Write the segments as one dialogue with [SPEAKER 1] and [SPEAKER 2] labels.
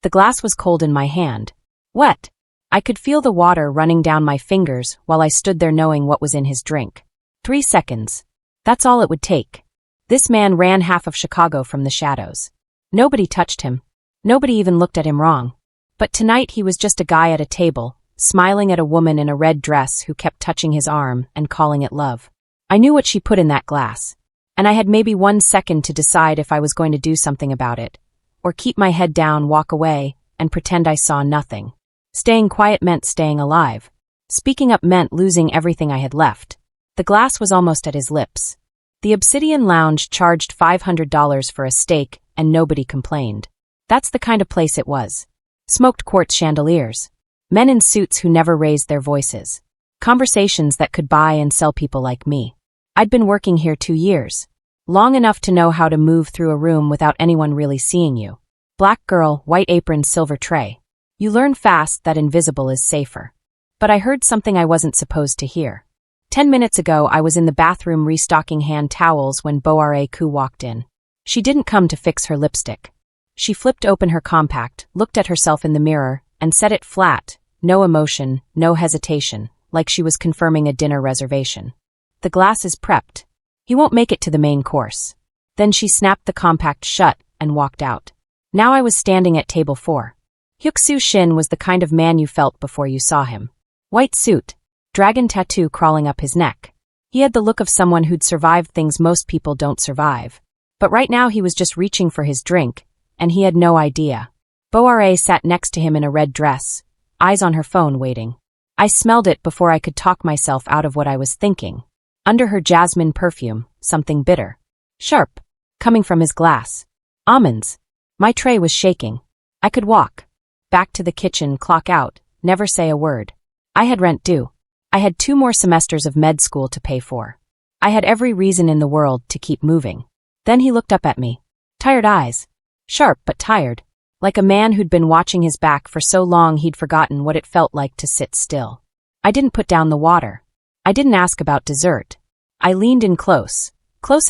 [SPEAKER 1] The glass was cold in my hand. Wet. I could feel the water running down my fingers while I stood there knowing what was in his drink. 3 seconds. That's all it would take. This man ran half of Chicago from the shadows. Nobody touched him. Nobody even looked at him wrong. But tonight he was just a guy at a table, smiling at a woman in a red dress who kept touching his arm and calling it love. I knew what she put in that glass, and I had maybe 1 second to decide if I was going to do something about it, or keep my head down, walk away, and pretend I saw nothing. Staying quiet meant staying alive. Speaking up meant losing everything I had left. The glass was almost at his lips. The Obsidian Lounge charged $500 for a steak, and nobody complained. That's the kind of place it was. Smoked quartz chandeliers. Men in suits who never raised their voices. Conversations that could buy and sell people like me. I'd been working here 2 years. Long enough to know how to move through a room without anyone really seeing you. Black girl, white apron, silver tray. You learn fast that invisible is safer. But I heard something I wasn't supposed to hear. 10 minutes ago I was in the bathroom restocking hand towels when Boare-ku walked in. She didn't come to fix her lipstick. She flipped open her compact, looked at herself in the mirror, and set it flat, no emotion, no hesitation, like she was confirming a dinner reservation. The glass is prepped. He won't make it to the main course. Then she snapped the compact shut and walked out. Now I was standing at table 4. Hyuk-soo Shin was the kind of man you felt before you saw him. White suit, dragon tattoo crawling up his neck. He had the look of someone who'd survived things most people don't survive. But right now he was just reaching for his drink, and he had no idea. Boare sat next to him in a red dress, eyes on her phone waiting. I smelled it before I could talk myself out of what I was thinking. Under her jasmine perfume, something bitter. Sharp. Coming from his glass. Almonds. My tray was shaking. I could walk. Back to the kitchen, clock out, never say a word. I had rent due. I had 2 more semesters of med school to pay for. I had every reason in the world to keep moving. Then he looked up at me. Tired eyes. Sharp but tired. Like a man who'd been watching his back for so long he'd forgotten what it felt like to sit still. I didn't put down the water. I didn't ask about dessert. I leaned in close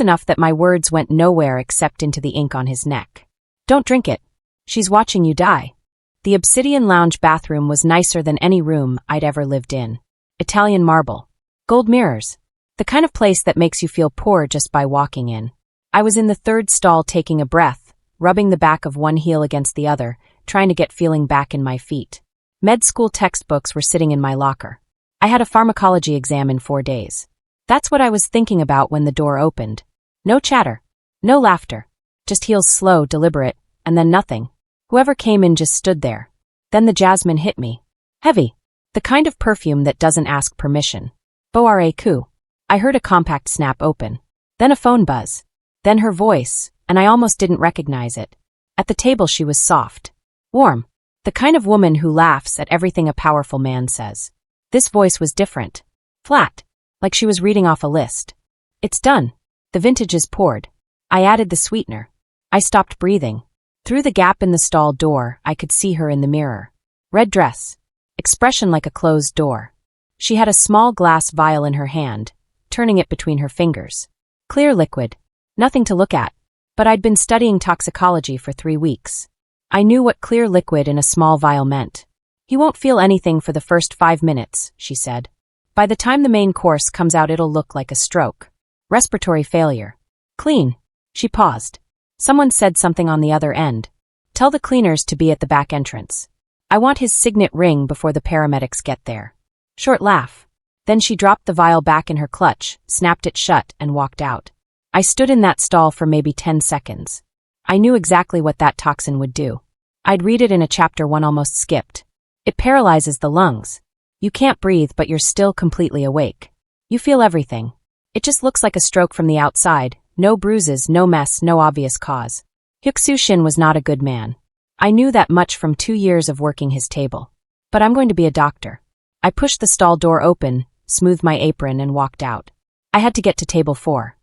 [SPEAKER 1] enough that my words went nowhere except into the ink on his neck. Don't drink it. She's watching you die. The Obsidian Lounge bathroom was nicer than any room I'd ever lived in. Italian marble. Gold mirrors. The kind of place that makes you feel poor just by walking in. I was in the 3rd stall taking a breath, rubbing the back of one heel against the other, trying to get feeling back in my feet. Med school textbooks were sitting in my locker. I had a pharmacology exam in 4 days. That's what I was thinking about when the door opened. No chatter. No laughter. Just heels slow, deliberate, and then nothing. Whoever came in just stood there. Then the jasmine hit me. Heavy. The kind of perfume that doesn't ask permission. Boare-ku. I heard a compact snap open. Then a phone buzz. Then her voice, and I almost didn't recognize it. At the table she was soft. Warm. The kind of woman who laughs at everything a powerful man says. This voice was different. Flat. Like she was reading off a list. It's done. The vintage is poured. I added the sweetener. I stopped breathing. Through the gap in the stall door, I could see her in the mirror. Red dress. Expression like a closed door. She had a small glass vial in her hand, turning it between her fingers. Clear liquid. Nothing to look at. But I'd been studying toxicology for 3 weeks. I knew what clear liquid in a small vial meant. He won't feel anything for the first 5 minutes, she said. By the time the main course comes out it'll look like a stroke. Respiratory failure. Clean. She paused. Someone said something on the other end. Tell the cleaners to be at the back entrance. I want his signet ring before the paramedics get there. Short laugh. Then she dropped the vial back in her clutch, snapped it shut, and walked out. I stood in that stall for maybe 10 seconds. I knew exactly what that toxin would do. I'd read it in a chapter one almost skipped. It paralyzes the lungs. You can't breathe, but you're still completely awake. You feel everything. It just looks like a stroke from the outside. No bruises, no mess, no obvious cause. Hyuk-soo Shin was not a good man. I knew that much from 2 years of working his table. But I'm going to be a doctor. I pushed the stall door open, smoothed my apron, and walked out. I had to get to table 4.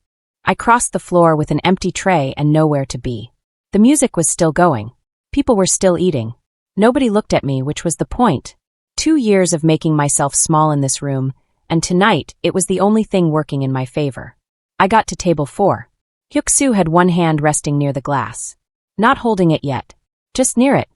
[SPEAKER 1] I crossed the floor with an empty tray and nowhere to be. The music was still going. People were still eating. Nobody looked at me, which was the point. 2 years of making myself small in this room, and tonight it was the only thing working in my favor. I got to table 4. Hyuk-soo had one hand resting near the glass. Not holding it yet. Just near it.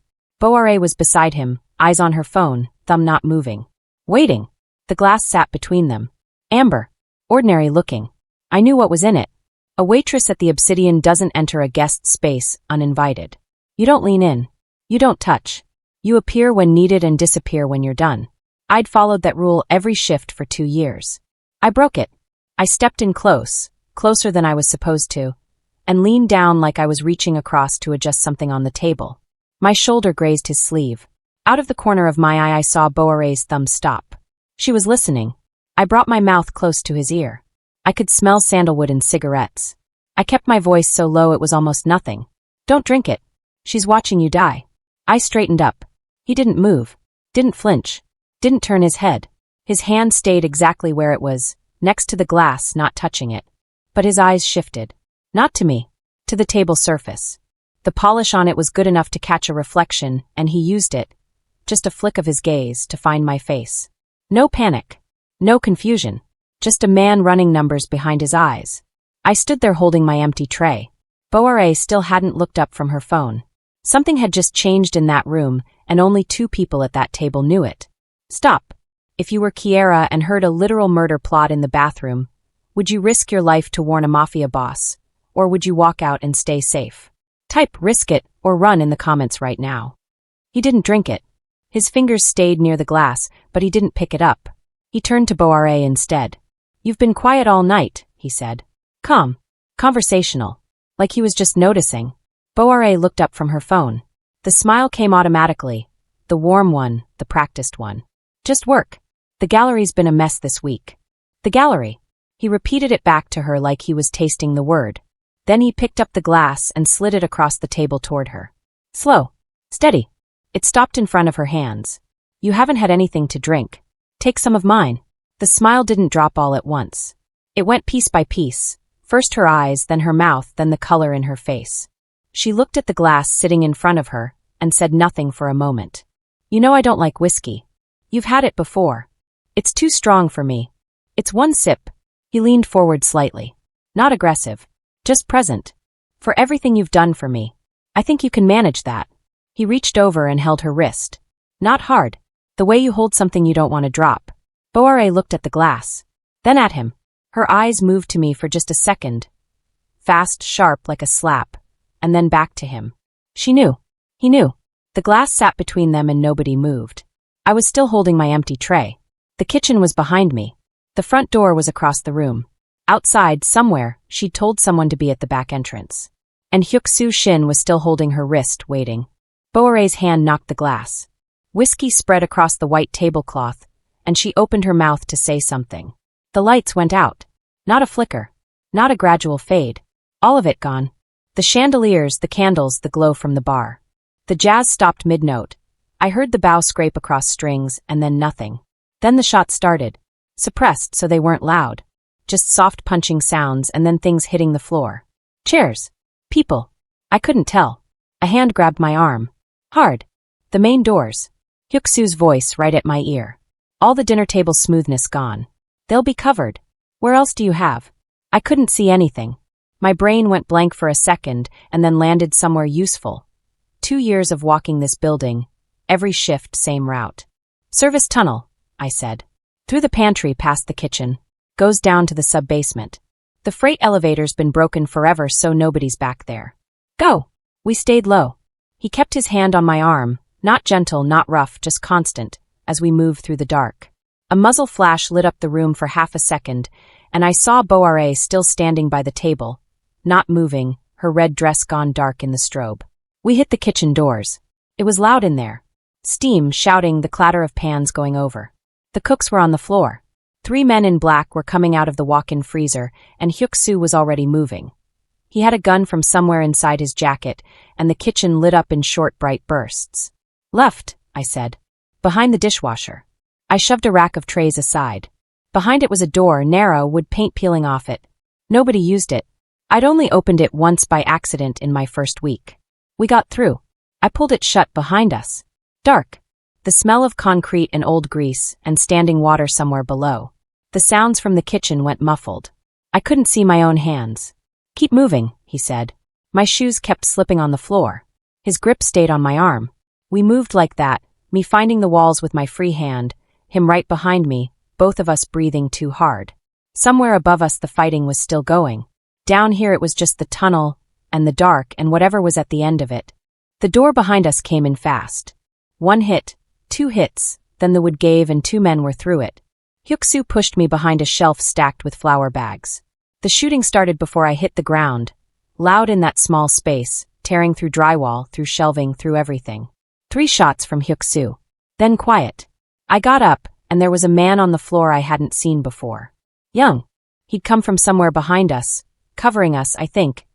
[SPEAKER 1] Boare was beside him, eyes on her phone, thumb not moving. Waiting. The glass sat between them. Amber. Ordinary looking. I knew what was in it. A waitress at the Obsidian doesn't enter a guest space uninvited. You don't lean in. You don't touch. You appear when needed and disappear when you're done. I'd followed that rule every shift for 2 years. I broke it. I stepped in close, closer than I was supposed to, and leaned down like I was reaching across to adjust something on the table. My shoulder grazed his sleeve. Out of the corner of my eye I saw Boare's thumb stop. She was listening. I brought my mouth close to his ear. I could smell sandalwood and cigarettes. I kept my voice so low it was almost nothing. Don't drink it. She's watching you die. I straightened up. He didn't move. Didn't flinch. Didn't turn his head. His hand stayed exactly where it was, next to the glass, not touching it. But his eyes shifted. Not to me. To the table surface. The polish on it was good enough to catch a reflection, and he used it, just a flick of his gaze, to find my face. No panic. No confusion. Just a man running numbers behind his eyes. I stood there holding my empty tray. Boare still hadn't looked up from her phone. Something had just changed in that room, and only 2 people at that table knew it. Stop. If you were Kiera and heard a literal murder plot in the bathroom, would you risk your life to warn a mafia boss, or would you walk out and stay safe? Type risk it or run in the comments right now. He didn't drink it. His fingers stayed near the glass, but he didn't pick it up. He turned to Boare instead. You've been quiet all night, he said. Calm. Conversational. Like he was just noticing. Boare looked up from her phone. The smile came automatically. The warm one, the practiced one. Just work. The gallery's been a mess this week. The gallery. He repeated it back to her like he was tasting the word. Then he picked up the glass and slid it across the table toward her. Slow. Steady. It stopped in front of her hands. You haven't had anything to drink. Take some of mine. The smile didn't drop all at once. It went piece by piece. First her eyes, then her mouth, then the color in her face. She looked at the glass sitting in front of her and said nothing for a moment. You know I don't like whiskey. You've had it before. It's too strong for me. It's 1 sip. He leaned forward slightly. Not aggressive. Just present. For everything you've done for me. I think you can manage that. He reached over and held her wrist. Not hard. The way you hold something you don't want to drop. Boare looked at the glass. Then at him. Her eyes moved to me for just a second. Fast, sharp like a slap. And then back to him. She knew. He knew. The glass sat between them and nobody moved. I was still holding my empty tray. The kitchen was behind me. The front door was across the room. Outside, somewhere, she'd told someone to be at the back entrance. And Hyuk-soo Shin was still holding her wrist, waiting. Boare's hand knocked the glass. Whiskey spread across the white tablecloth, and she opened her mouth to say something. The lights went out. Not a flicker. Not a gradual fade. All of it gone. The chandeliers, the candles, the glow from the bar. The jazz stopped mid-note. I heard the bow scrape across strings, and then nothing. Then the shots started. Suppressed so they weren't loud. Just soft punching sounds and then things hitting the floor. Chairs. People. I couldn't tell. A hand grabbed my arm. Hard. The main doors. Hyuk-soo's voice right at my ear. All the dinner table smoothness gone. They'll be covered. Where else do you have? I couldn't see anything. My brain went blank for a second and then landed somewhere useful. 2 years of walking this building. Every shift, same route. Service tunnel, I said. Through the pantry past the kitchen. Goes down to the sub-basement. The freight elevator's been broken forever so nobody's back there. Go! We stayed low. He kept his hand on my arm, not gentle, not rough, just constant, as we moved through the dark. A muzzle flash lit up the room for half a second, and I saw Boare still standing by the table, not moving, her red dress gone dark in the strobe. We hit the kitchen doors. It was loud in there. Steam, shouting, the clatter of pans going over. The cooks were on the floor. 3 men in black were coming out of the walk-in freezer, and Hyuk-soo was already moving. He had a gun from somewhere inside his jacket, and the kitchen lit up in short, bright bursts. Left, I said. Behind the dishwasher. I shoved a rack of trays aside. Behind it was a door, narrow, wood paint peeling off it. Nobody used it. I'd only opened it once by accident in my first week. We got through. I pulled it shut behind us. Dark. The smell of concrete and old grease, and standing water somewhere below. The sounds from the kitchen went muffled. I couldn't see my own hands. Keep moving, he said. My shoes kept slipping on the floor. His grip stayed on my arm. We moved like that, me finding the walls with my free hand, him right behind me, both of us breathing too hard. Somewhere above us the fighting was still going. Down here it was just the tunnel, and the dark, and whatever was at the end of it. The door behind us came in fast. 1 hit, 2 hits, then the wood gave and 2 men were through it. Hyuk-soo pushed me behind a shelf stacked with flour bags. The shooting started before I hit the ground, loud in that small space, tearing through drywall, through shelving, through everything. 3 shots from Hyuk-soo. Then quiet. I got up, and there was a man on the floor I hadn't seen before. Young. He'd come from somewhere behind us, covering us, I think,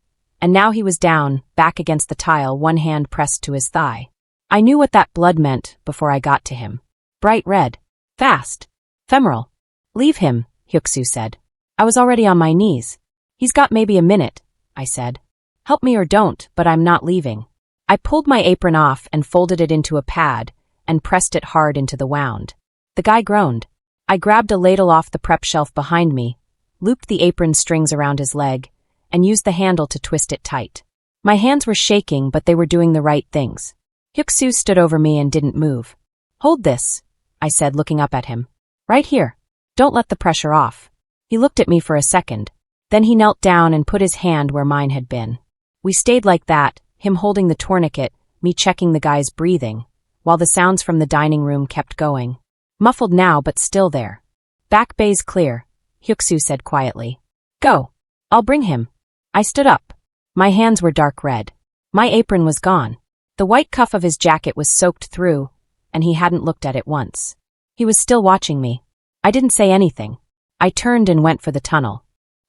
[SPEAKER 1] and now he was down, back against the tile, one hand pressed to his thigh. I knew what that blood meant before I got to him. Bright red. Fast. Femoral. Leave him, Hyuk-soo said. I was already on my knees. He's got maybe a minute, I said. Help me or don't, but I'm not leaving. I pulled my apron off and folded it into a pad and pressed it hard into the wound. The guy groaned. I grabbed a ladle off the prep shelf behind me, looped the apron strings around his leg, and used the handle to twist it tight. My hands were shaking, but they were doing the right things. Hyuk-soo stood over me and didn't move. Hold this, I said, looking up at him. Right here. Don't let the pressure off. He looked at me for a second. Then he knelt down and put his hand where mine had been. We stayed like that, him holding the tourniquet, me checking the guy's breathing, while the sounds from the dining room kept going. Muffled now, but still there. Back bay's clear, Hyuk-soo said quietly. Go. I'll bring him. I stood up. My hands were dark red. My apron was gone. The white cuff of his jacket was soaked through, and he hadn't looked at it once. He was still watching me. I didn't say anything. I turned and went for the tunnel.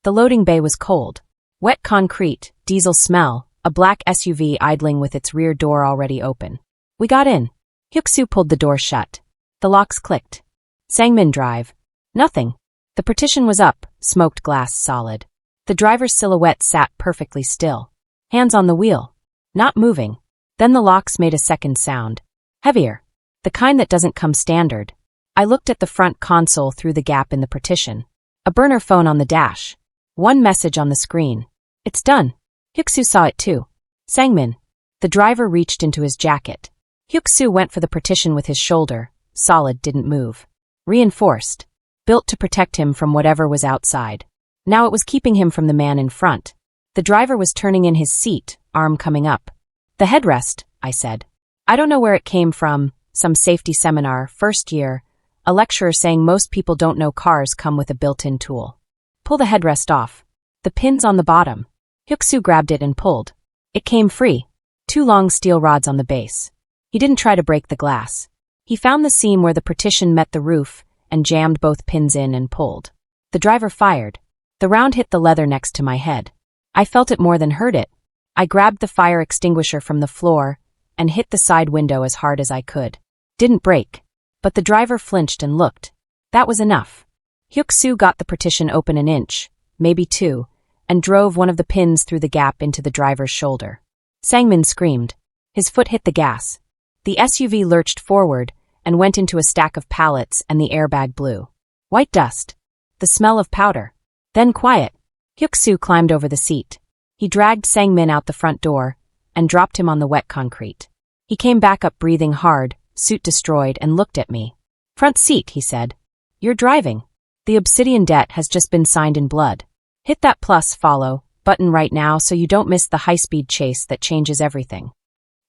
[SPEAKER 1] The loading bay was cold. Wet concrete, diesel smell, a black SUV idling with its rear door already open. We got in. Hyuk-soo pulled the door shut. The locks clicked. Sangmin Drive. Nothing. The partition was up, smoked glass solid. The driver's silhouette sat perfectly still. Hands on the wheel. Not moving. Then the locks made a second sound. Heavier. The kind that doesn't come standard. I looked at the front console through the gap in the partition. A burner phone on the dash. One message on the screen. It's done. Hyuk-soo saw it too. Sangmin. The driver reached into his jacket. Hyuk-soo went for the partition with his shoulder. Solid, didn't move. Reinforced. Built to protect him from whatever was outside. Now it was keeping him from the man in front. The driver was turning in his seat, arm coming up. The headrest, I said. I don't know where it came from, some safety seminar, first year, a lecturer saying most people don't know cars come with a built-in tool. Pull the headrest off. The pin's on the bottom. Hyuk-soo grabbed it and pulled. It came free. 2 long steel rods on the base. He didn't try to break the glass. He found the seam where the partition met the roof and jammed both pins in and pulled. The driver fired. The round hit the leather next to my head. I felt it more than heard it. I grabbed the fire extinguisher from the floor and hit the side window as hard as I could. Didn't break. But the driver flinched and looked. That was enough. Hyuk-soo got the partition open an inch, maybe 2, and drove one of the pins through the gap into the driver's shoulder. Sangmin screamed. His foot hit the gas. The SUV lurched forward and went into a stack of pallets, and the airbag blew. White dust. The smell of powder. Then quiet. Hyuk-soo climbed over the seat. He dragged Sangmin out the front door and dropped him on the wet concrete. He came back up breathing hard, suit destroyed, and looked at me. Front seat, he said. You're driving. The obsidian debt has just been signed in blood. Hit that plus follow button right now so you don't miss the high-speed chase that changes everything.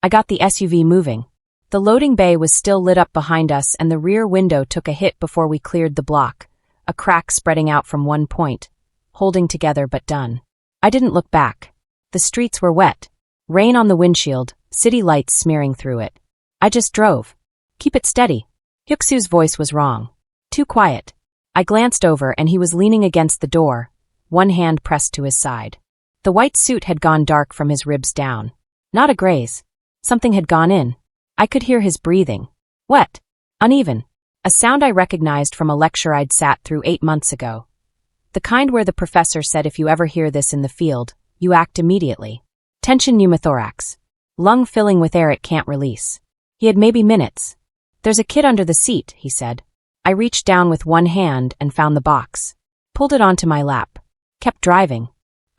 [SPEAKER 1] I got the SUV moving. The loading bay was still lit up behind us, and the rear window took a hit before we cleared the block, a crack spreading out from one point, holding together but done. I didn't look back. The streets were wet. Rain on the windshield, city lights smearing through it. I just drove. Keep it steady. Hyuk-soo's voice was wrong. Too quiet. I glanced over and he was leaning against the door, one hand pressed to his side. The white suit had gone dark from his ribs down. Not a graze. Something had gone in. I could hear his breathing. Wet. Uneven. A sound I recognized from a lecture I'd sat through 8 months ago. The kind where the professor said if you ever hear this in the field, you act immediately. Tension pneumothorax. Lung filling with air it can't release. He had maybe minutes. There's a kid under the seat, he said. I reached down with one hand and found the box. Pulled it onto my lap. Kept driving.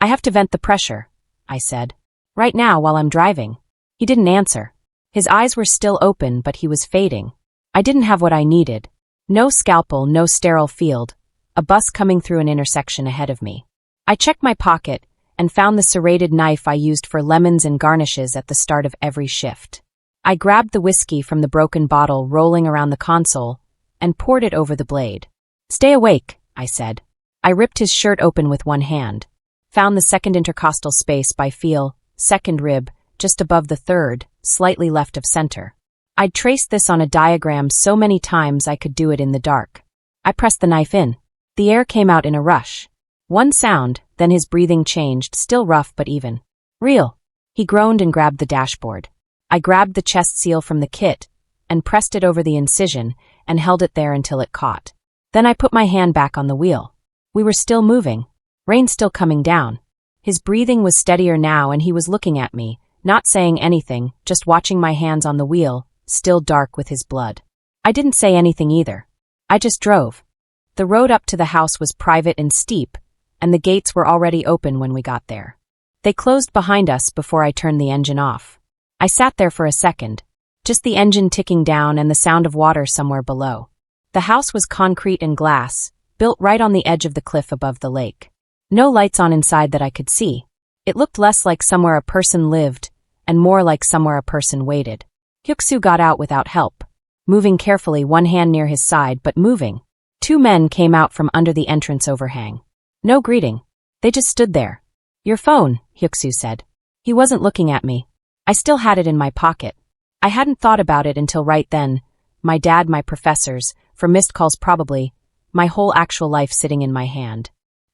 [SPEAKER 1] I have to vent the pressure, I said. Right now while I'm driving. He didn't answer. His eyes were still open, but he was fading. I didn't have what I needed. No scalpel, no sterile field. A bus coming through an intersection ahead of me. I checked my pocket and found the serrated knife I used for lemons and garnishes at the start of every shift. I grabbed the whiskey from the broken bottle rolling around the console and poured it over the blade. "Stay awake," I said. I ripped his shirt open with one hand. Found the second intercostal space by feel, second rib, just above the third, slightly left of center. I'd traced this on a diagram so many times I could do it in the dark. I pressed the knife in. The air came out in a rush. One sound, then his breathing changed, still rough but even. "Real." He groaned and grabbed the dashboard. I grabbed the chest seal from the kit and pressed it over the incision and held it there until it caught. Then I put my hand back on the wheel. We were still moving. Rain still coming down. His breathing was steadier now and he was looking at me, not saying anything, just watching my hands on the wheel, still dark with his blood. I didn't say anything either. I just drove. The road up to the house was private and steep, and the gates were already open when we got there. They closed behind us before I turned the engine off. I sat there for a second, just the engine ticking down and the sound of water somewhere below. The house was concrete and glass, built right on the edge of the cliff above the lake. No lights on inside that I could see. It looked less like somewhere a person lived, and more like somewhere a person waited. Hyuk-soo got out without help, moving carefully, one hand near his side, but moving. Two men came out from under the entrance overhang. No greeting. They just stood there. "Your phone," Hyuk-soo said. He wasn't looking at me. I still had it in my pocket. I hadn't thought about it until right then. My dad, my professors, for missed calls probably, my whole actual life sitting in my hand.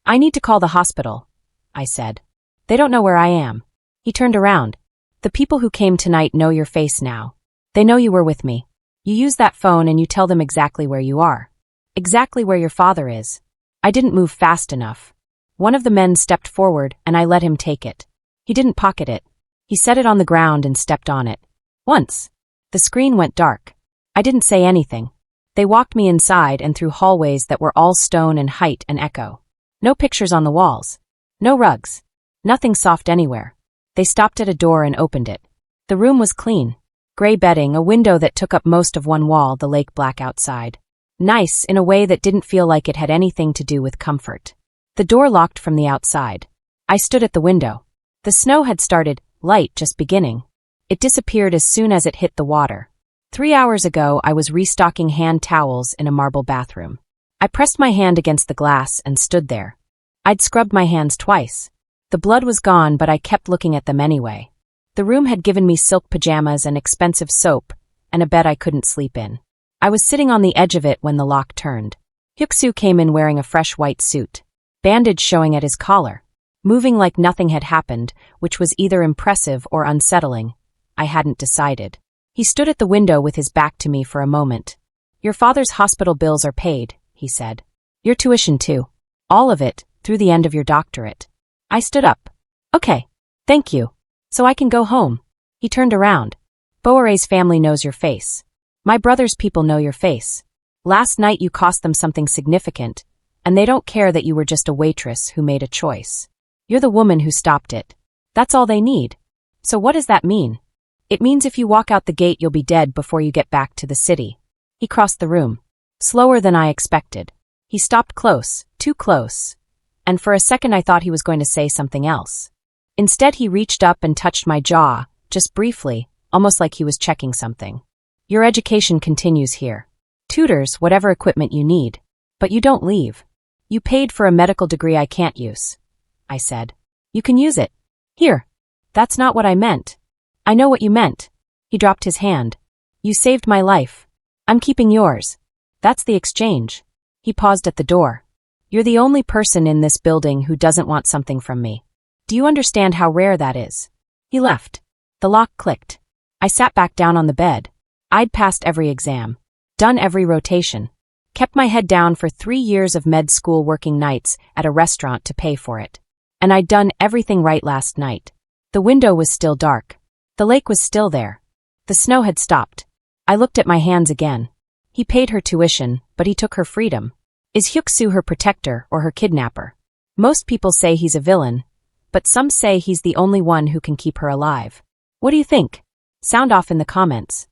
[SPEAKER 1] "I need to call the hospital," I said. "They don't know where I am." He turned around. "The people who came tonight know your face now. They know you were with me. You use that phone and you tell them exactly where you are. Exactly where your father is." I didn't move fast enough. One of the men stepped forward and I let him take it. He didn't pocket it. He set it on the ground and stepped on it. Once. The screen went dark. I didn't say anything. They walked me inside and through hallways that were all stone and height and echo. No pictures on the walls. No rugs. Nothing soft anywhere. They stopped at a door and opened it. The room was clean. Gray bedding, a window that took up most of one wall, the lake black outside. Nice in a way that didn't feel like it had anything to do with comfort. The door locked from the outside. I stood at the window. The snow had started, light just beginning. It disappeared as soon as it hit the water. 3 hours ago, I was restocking hand towels in a marble bathroom. I pressed my hand against the glass and stood there. I'd scrubbed my hands twice. The blood was gone, but I kept looking at them anyway. The room had given me silk pajamas and expensive soap, and a bed I couldn't sleep in. I was sitting on the edge of it when the lock turned. Hyuk-soo came in wearing a fresh white suit, bandage showing at his collar, moving like nothing had happened, which was either impressive or unsettling. I hadn't decided. He stood at the window with his back to me for a moment. "Your father's hospital bills are paid," he said. "Your tuition too. All of it, through the end of your doctorate." I stood up. "Okay. Thank you. So I can go home." He turned around. "Boere's family knows your face. My brother's people know your face. Last night you cost them something significant, and they don't care that you were just a waitress who made a choice. You're the woman who stopped it. That's all they need. So what does that mean? It means if you walk out the gate you'll be dead before you get back to the city." He crossed the room. Slower than I expected. He stopped close, too close. And for a second I thought he was going to say something else. Instead he reached up and touched my jaw, just briefly, almost like he was checking something. "Your education continues here. Tutors, whatever equipment you need. But you don't leave. You paid for a medical degree I can't use," I said. "You can use it. Here." "That's not what I meant." "I know what you meant." He dropped his hand. "You saved my life. I'm keeping yours. That's the exchange." He paused at the door. "You're the only person in this building who doesn't want something from me. Do you understand how rare that is?" He left. The lock clicked. I sat back down on the bed. I'd passed every exam, done every rotation, kept my head down for 3 years of med school working nights at a restaurant to pay for it. And I'd done everything right last night. The window was still dark. The lake was still there. The snow had stopped. I looked at my hands again. He paid her tuition, but he took her freedom. Is Hyuk-soo her protector or her kidnapper? Most people say he's a villain, but some say he's the only one who can keep her alive. What do you think? Sound off in the comments.